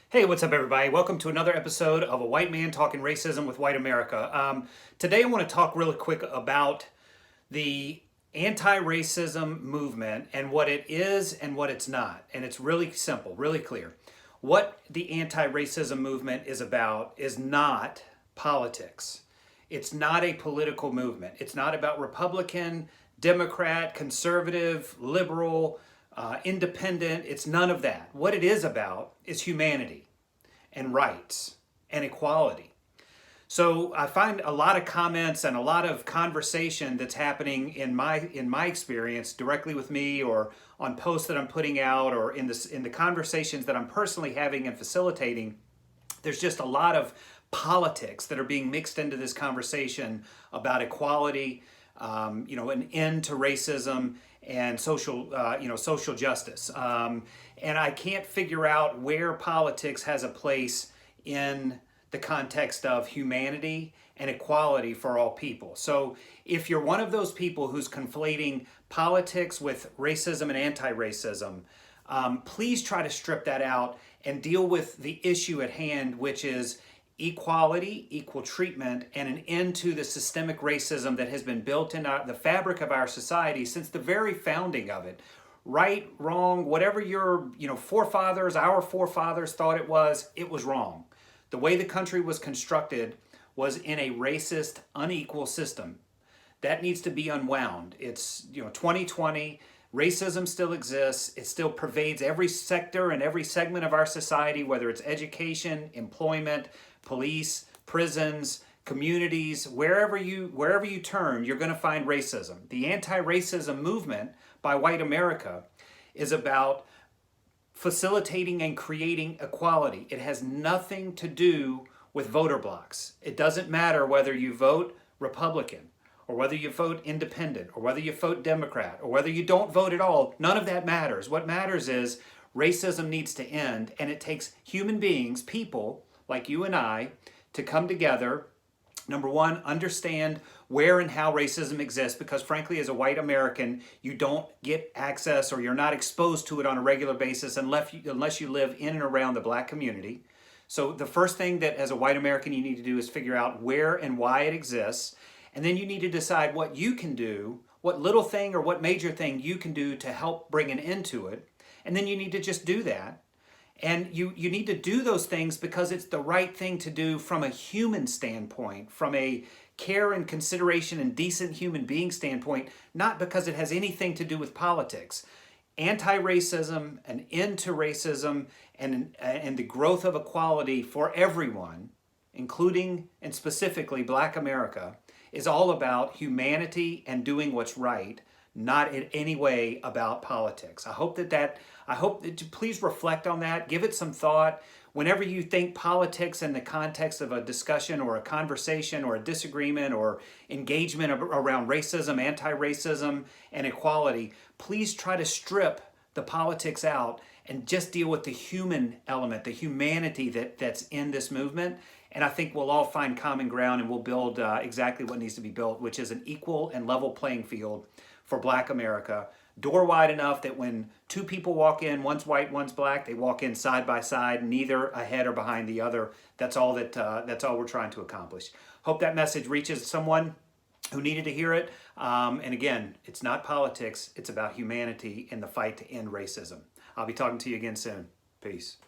Hey, what's up, everybody? Welcome to another episode of A White Man Talking Racism with White America. Today, I want to talk really quick about the anti-racism movement and what it is and what it's not. And it's really simple, really clear. What the anti-racism movement is about is not politics. It's not a political movement. It's not about Republican, Democrat, conservative, liberal, independent. It's none of that. What it is about is humanity and rights and equality. So I find a lot of comments and a lot of conversation that's happening in my experience directly with me, or on posts that I'm putting out, or in the conversations that I'm personally having and facilitating. There's just a lot of politics that are being mixed into this conversation about equality, an end to racism and social justice. And I can't figure out where politics has a place in the context of humanity and equality for all people. So if you're one of those people who's conflating politics with racism and anti-racism, please try to strip that out and deal with the issue at hand, which is equality, equal treatment, and an end to the systemic racism that has been built in the fabric of our society since the very founding of it. Right, wrong, whatever your our forefathers thought it was wrong. The way the country was constructed was in a racist, unequal system. That needs to be unwound. It's 2020. Racism still exists. It still pervades every sector and every segment of our society, whether it's education, employment, police, prisons, communities, wherever you turn, you're going to find racism. The anti-racism movement by White America is about facilitating and creating equality. It has nothing to do with voter blocks. It doesn't matter whether you vote Republican, or whether you vote independent, or whether you vote Democrat, or whether you don't vote at all. None of that matters. What matters is racism needs to end, and it takes human beings, people like you and I, to come together. Number one, understand where and how racism exists, because frankly, as a white American, you don't get access, or you're not exposed to it on a regular basis unless you live in and around the black community. So the first thing that as a white American you need to do is figure out where and why it exists. And then you need to decide what you can do, what little thing or what major thing you can do to help bring an end to it. And then you need to just do that. And you need to do those things because it's the right thing to do from a human standpoint, from a care and consideration and decent human being standpoint, not because it has anything to do with politics. Anti-racism, an end to racism, and the growth of equality for everyone, including and specifically Black America, is all about humanity and doing what's right, not in any way about politics. I hope that please reflect on that, give it some thought. Whenever you think politics in the context of a discussion or a conversation or a disagreement or engagement around racism, anti-racism, and equality, please try to strip the politics out and just deal with the human element, the humanity that's in this movement. And I think we'll all find common ground, and we'll build exactly what needs to be built, which is an equal and level playing field for Black America. Door wide enough that when two people walk in, one's white, one's black, they walk in side by side, neither ahead or behind the other. That's all we're trying to accomplish. Hope that message reaches someone who needed to hear it. And again, it's not politics, it's about humanity in the fight to end racism. I'll be talking to you again soon. Peace.